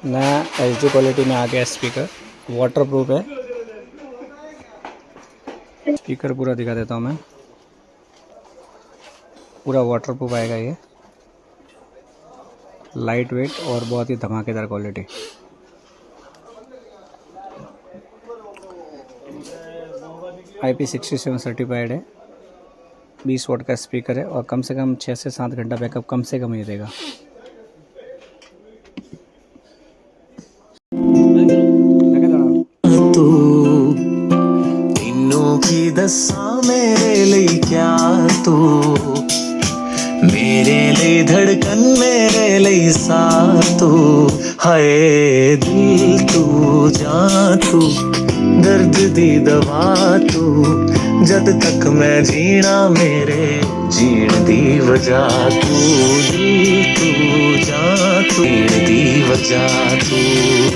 नया HD quality में आ गया स्पीकर, वाटर प्रूफ है। स्पीकर पूरा दिखा देता हूँ मैं, पूरा वाटर प्रूफ आएगा ये, लाइट वेट और बहुत ही धमाकेदार क्वालिटी। IP67 सर्टिफाइड है, 20 वाट का स्पीकर है और कम से कम 6 से 7 घंटा बैकअप कम से कम ही देगा। तू तीनों की दसा मेरे लिए क्या तू, मेरे लिए धड़कन मेरे लिए सा तू, हाय दिल तू जा तू, दर्द दी दवा तू, जद तक मैं जीना मेरे जीण दी वजह तू, दिल तू जा तू, जीण दी वजह तू।